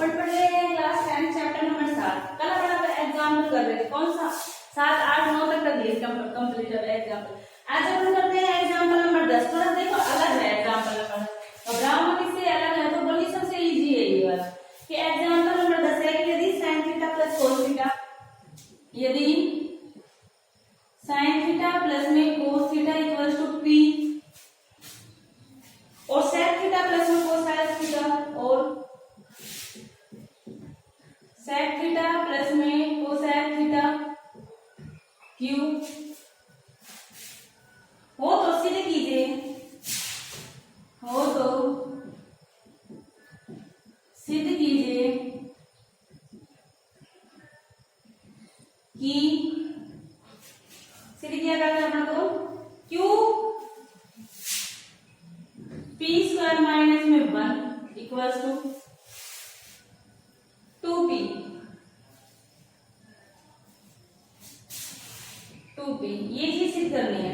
अपन पढ़ रहे हैं क्लास 10 चैप्टर नंबर 7। कल अपन एग्जाम्पल कर रहे थे, कौन सा 7, 8, 9 तक कर लिए कंप्लीट एग्जाम्पल। आज अपन करते हैं एग्जाम्पल नंबर 10। थोड़ा देखो अलग है एग्जाम्पल नंबर, घबराओ मत, इससे अलग है तो बोलिए सबसे इजी है ये वाला। कि एग्जाम्पल नंबर 10 है कि यदि sin theta plus cos theta, यदि sin थीटा प्लस में cos theta equals to p और sec थीटा प्लस में cos थीटा और sec थीटा प्लस में cos थीटा q हो तो सीधे कीजिए, हो तो सिद्ध कीजिए कि सिद्ध किया करते हैं अपन को q p स्क्वायर माइनस में 1 इक्वल्स टू 2p ये चीज सिद्ध करनी है।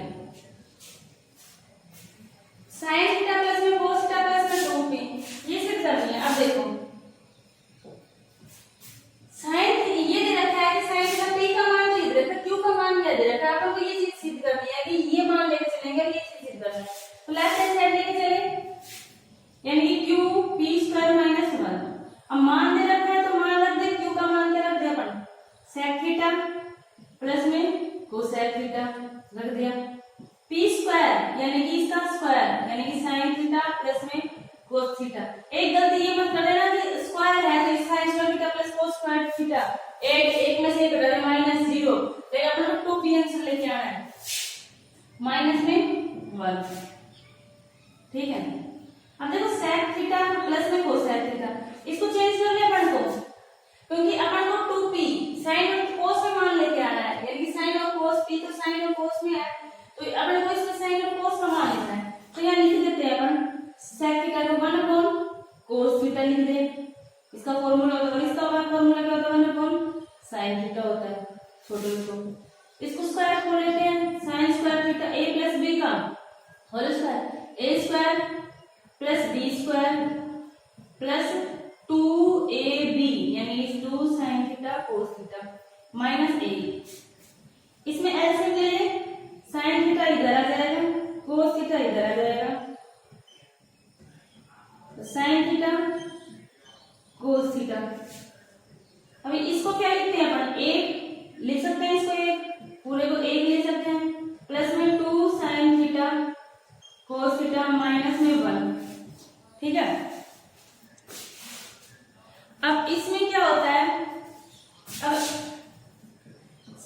sin थीटा प्लस में cos थीटा प्लस में 2p ये सिद्ध करनी है। अब देखो sin ये दे रखा है कि sin थीटा p का मान दे रखा है, q का मान क्या दे रखा है, आपको ये चीज सिद्ध करनी है कि ये मान लेके चलेंगे, ये चीज सिद्ध करना है। तो लेफ्ट हैंड साइड लेके चले, यानी कि q p स्क्वायर माइनस 1। अब मान दे रखा है तो मान रख दे, q का मान क्या रख दे अपन sec थीटा प्लस में cos थीटा रख दिया, p स्क्वायर यानी कि इसका स्क्वायर यानी कि sin थीटा प्लस में cos थीटा। एक गलती ये मत कर लेना कि स्क्वायर है तो sin square theta plus cos square theta, एक में से एक घटाना माइनस 0, तो अपन को 2p आंसर लेके आना है माइनस में 1। ठीक है। अब देखो sec थीटा प्लस में cos थीटा, इसको चेंज कर ले अपन को, क्योंकि अपन को 2p sin और cos में मान लेके आना है, यानी कि sin और cos, p तो sin और cos में है तो अपन को इसमें sin और cos का मान लेना है। तो यहाँ लिख देते हैं अपन sec थीटा को 1 अपॉन cos थीटा लिख दे, इसका फॉर्मूला होता है, इसका फॉर्मूला क्या होता है 1 अपॉन sin थीटा होता है छोटे को। इसको स्क्वायर खोल लेते हैं, sin square theta a plus b का whole square, a square plus b square plus 2ab यानी 2 sin theta cos theta minus a। इसमें एलसीएम ले ले, sin थीटा इधर आ जाएगा, cos थीटा इधर आ जाएगा, तो sin थीटा cos थीटा। अभी इसको क्या लिखते हैं अपन, एक लिख सकते हैं, इसको एक पूरे को एक ले सकते हैं, प्लस में 2 sin theta cos theta minus में 1। ठीक है। अब इसमें क्या होता है, अब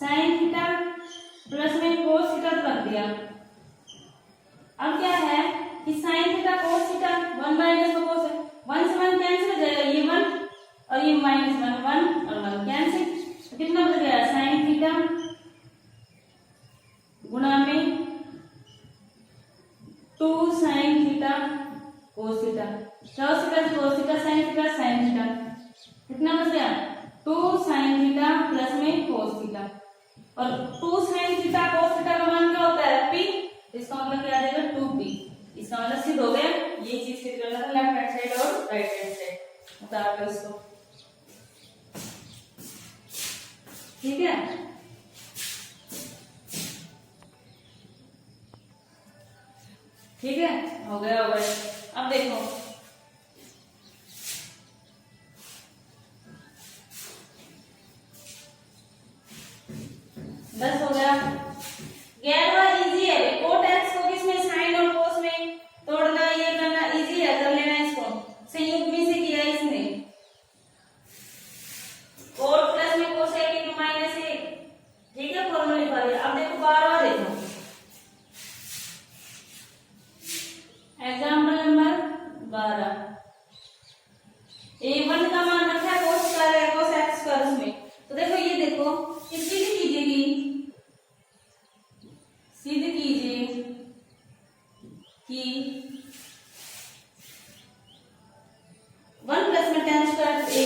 sin थीटा प्लस में cos थीटा तो रख दिया, अब क्या है कि sin theta cos theta 1 minus में cos है, 1 से 1 कैंसिल हो जाएगा, ये 1 और ये माइनस 1, 1 और 1 कैंसिल, तो कितना बच गया sin थीटा गुणा में 2 sin theta cos theta, cos theta cos theta sin theta कितना बच गया 2 sin थीटा प्लस में cos थीटा, और 2 sin थीटा cos थीटा का मान क्या होता है p, इसका मतलब क्या आ जाएगा 2p। इसका मतलब सिद्ध हो गया, ये चीज सिद्ध करना था लेफ्ट हैंड साइड और राइट हैंड साइड उतार लो इसको। ठीक है। ठीक है, हो गया हो गया। अब देखो दस हो गया। 11वां इजी है, कोट एक्स को किसमें साइन और कोस में तोड़ना, ये करना इजी है, कर लेना इसको, संयुक्त में से किया इसने, कोट प्लस में कोस है कि माइनस है। ठीक है, फॉर्मूला लिखा दिया। अब देखो 12वां देखो, एग्जाम्पल नंबर 12, a1 का मान रखा है cos स्क्वायर है, cos x स्क्वायर में, तो देखो ये देखो इसकी सिद्ध कीजिए कि 1 प्लस में tan स्क्वायर a,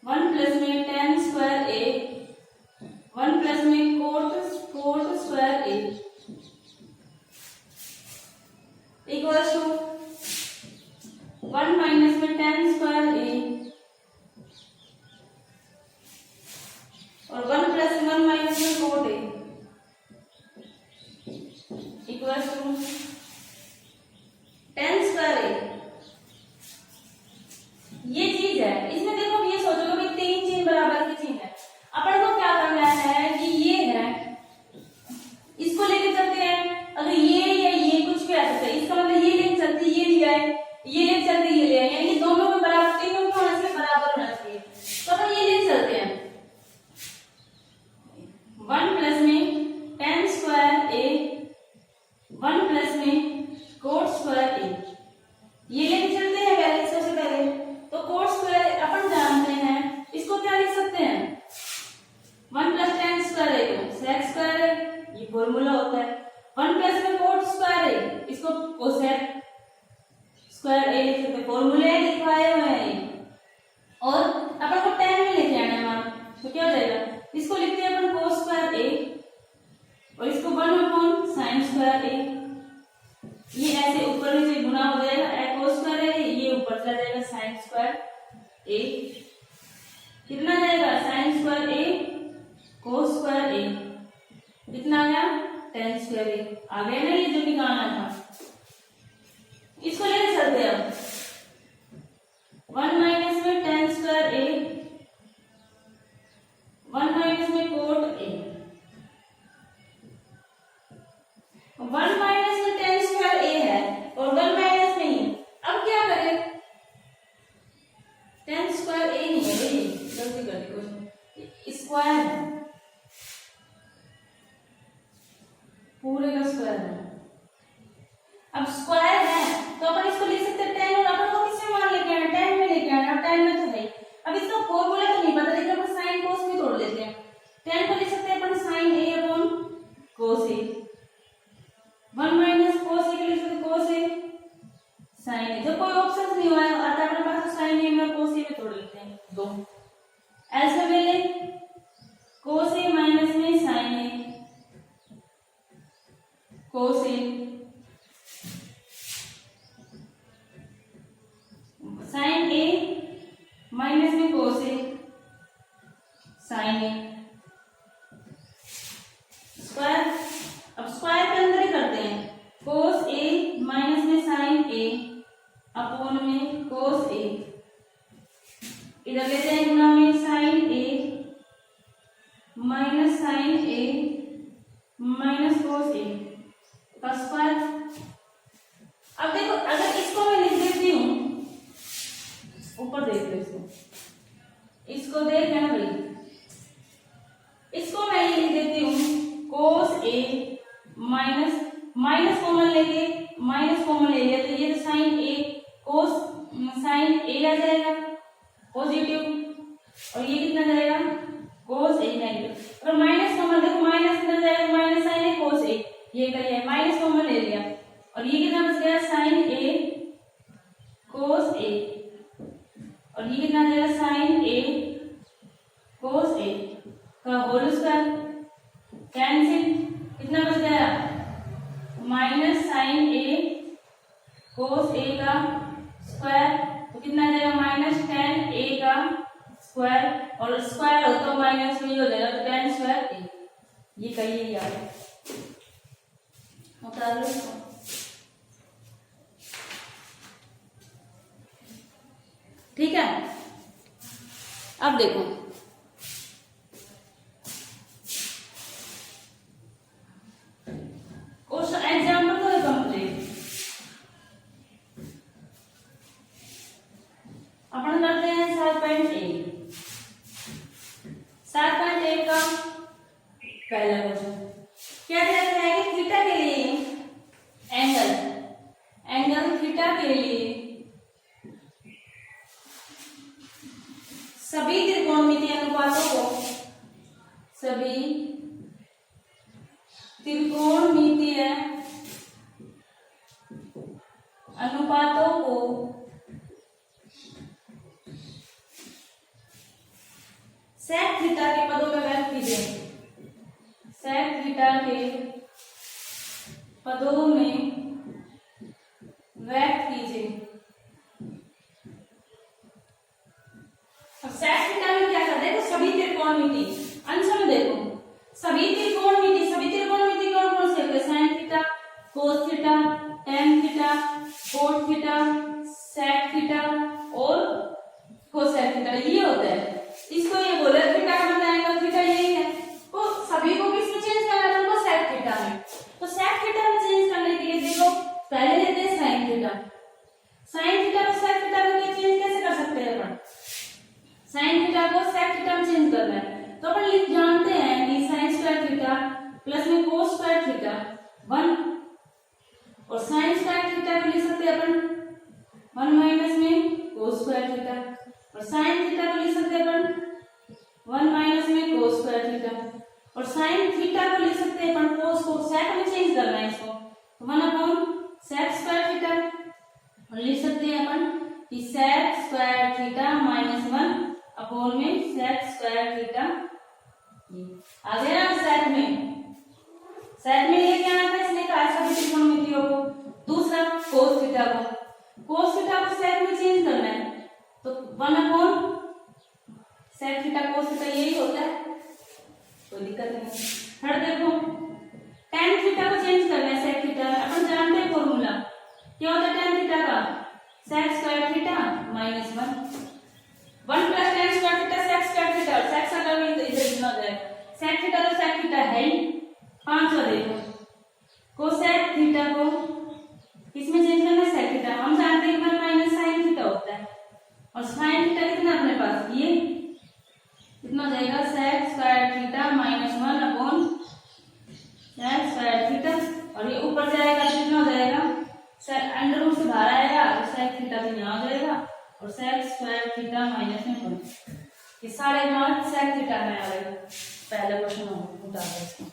1 प्लस में tan स्क्वायर a, 1 प्लस में cot square a equals to 1 minus में tan square a equals to tan square a. ये चीज है, इसमें देखो ये सोचोगे भाई तीन चीज बराबर की चीज है, अपन को क्या करना है कि ये है इसको लेके चलते हैं, अगर ये या ये कुछ भी आ सकता है, इसका मतलब ये लेके चलते ये लिया है, ये लेके चलते ये लिया है, यानी कि दोनों में बराबर, तीनों में होना चाहिए बराबर होना चाहिए, तो अपन ये लेके चलते हैं 1 प्लस में tan स्क्वायर ए 1 प्लस में cot स्क्वायर ए, ये लेके चलते हैं पहले, सबसे पहले तो cot स्क्वायर अपन जानते हैं, इसको क्या लिख सकते हैं 1 प्लस tan स्क्वायर ए को sec स्क्वायर है, ये फॉर्मूला होता है, 1 प्लस में cot स्क्वायर ए, इसको cosec स्क्वायर ए लिख सकते हैं, फॉर्मूले लिखवाए हुए हैं, और अपन को tan में लेके आना है मान, तो क्या हो जाएगा, इसको लिखते हैं अपन cos स्क्वायर ए और इसको 1 sin स्क्वायर ए, ये ऐसे ऊपर नीचे गुना हो जाएगा, cos स्क्वायर है ये ऊपर चला जाएगा sin स्क्वायर ए, कितना जाएगा sin स्क्वायर ए cos स्क्वायर ए, कितना आ गया tan स्क्वायर ए, आ गया ना ये जो निकालना था, इसको लेके चलते हैं अब 1 माइनस में tan स्क्वायर ए 1 माइनस में cot ए, 1 माइनस में tan स्क्वायर ए है और 1 माइनस में ही, अब क्या करें tan स्क्वायर ए नहीं है, ये गलती कर दी कोई, स्क्वायर है पूरे का स्क्वायर है, अब स्क्वायर है तो अपन इसको लिख सकते हैं tan, और अपन को किसमें मान लेके आना, tan में लेके आना, tan में तो है, अब इसका फॉर्मूला तो नहीं पता, लेकिन अपन sin cos में तोड़ लेते हैं, tan को लिख सकते हैं अपन sin a upon cos a, 1 minus cos a के लिख सकते cos a sin a, जब कोई ऑप्शन नहीं हुआ आता अपने पास तो sin a में cos a में तोड़ लेते हैं दो, ऐसे में ले cos a माइनस में sin a cos a, sin a minus में cos a sin a square, अब स्क्वायर के अंदर ही करते हैं, cos a माइनस में sin a अपॉन में cos a, इधर लेते हैं गुना में sin a minus sin a minus cos a का स्क्वायर। अब देखो अगर इसको मैं लिख देती हूँ, ऊपर देख लो इसको देख ना भाई, इसको मैं ये लिख देती हूँ cos a minus minus common लेके, माइनस कॉमन ले लिया तो ये sin a cos sin a आ जाएगा पॉजिटिव, और ये कितना जाएगा cos a नेगेटिव, और माइनस कॉमन देखो माइनस कितना जाएगा, minus sin a cos a, ये करिए माइनस कॉमन ले लिया, और ये कितना बच गया sin a cos a, और ये कितना जाएगा sin a cos a का होल स्क्वायर, कैंसिल, कितना बच गया minus sin a cos a का स्क्वायर, तो कितना जाएगा माइनस tan a का स्क्वायर, और स्क्वायर हो तो माइनस में हो जाएगा तो tan स्क्वायर a, ये कहिए यार उतार लो इसको, ठीक है। अब देखो क्वेश्चन एग्जाम्पल तो है कंप्लीट, अपन करते हैं 7.1 का पहला क्वेश्चन, क्या कहता है कि थीटा के लिए एंगल थीटा के लिए सभी त्रिकोणमितीय अनुपातों को सेक थीटा के पदों में व्यक्त कीजिए, सेक थीटा के पदों में व्यक्त कीजिए। अब सेक थीटा में क्या करते हैं, तो सभी त्रिकोणमिति अंश में देखो, सभी त्रिकोणमिति कौन कौन से होते हैं, sine theta cos theta, tan theta, cot theta, sec theta और कोसेक थीटा, ये होता है। इसको ये बोला थीटा का मतलब एंगल थीटा यही है। तो सभी को किसमें चेंज करना है, उनको सेक थीटा में। तो सेक थीटा में चेंज करने के लिए देखो पहले लेते हैं साइन थीटा। साइन थीटा को सेक थीटा में चेंज कैसे कर सकते हैं अपन, साइन थीटा को सेक थीटा में चेंज करना है तो अपन लिख जानते हैं कि साइन स्क्वायर थीटा प्लस में कोस स्क्वायर थीटा 1 और साइन स्क्वायर थीटा को लिख सकते हैं अपन 1 माइनस में कोस स्क्वायर थीटा और साइन थीटा को लिख सकते हैं अपन 1 माइनस में कोस स्क्वायर थीटा और साइन थीटा को लिख सकते हैं अपन कोस को सेक में चेंज करना है इसको तो 1 अपॉन सेक स्क्वायर थीटा और लिख सकते हैं अपन कि sec square theta minus 1 upon में सेक स्क्वायर थीटा। आ गया ना सेक में ये क्या आता है, इसने कहा सभी त्रिकोणमितियों को। दूसरा कोस थीटा को सेक में चेंज करना है तो 1 upon sec theta cos theta यही होता है, कोई दिक्कत नहीं। थर्ड देखो tan थीटा को चेंज करना है सेक थीटा में। अपन जानते हैं फॉर्मूला क्या होता है tan थीटा का, sec square theta minus 1 plus tan square theta sec square theta और सेक स्क्वायर में इधर लिखना हो जाएगा। सेक थीटा तो सेक थीटा है ही। पांचवा देखो कोसेक थीटा को किसमें चेंज करना है, सेक थीटा। हम जानते हैं 1 माइनस साइन थीटा होता है और साइन थीटा कितना अपने पास ये कितना हो जाएगा sec square theta minus 1 upon sec square theta और ये ऊपर जाएगा तो कितना हो जाएगा अंडर रूट से बाहर आएगा तो सेक थीटा तो यहाँ हो जाएगा और सेक स्क्वायर थीटा माइनस में 1 ये सारे मान सेक थीटा में आ गए। पहले क्वेश्चन उठा दो इसको।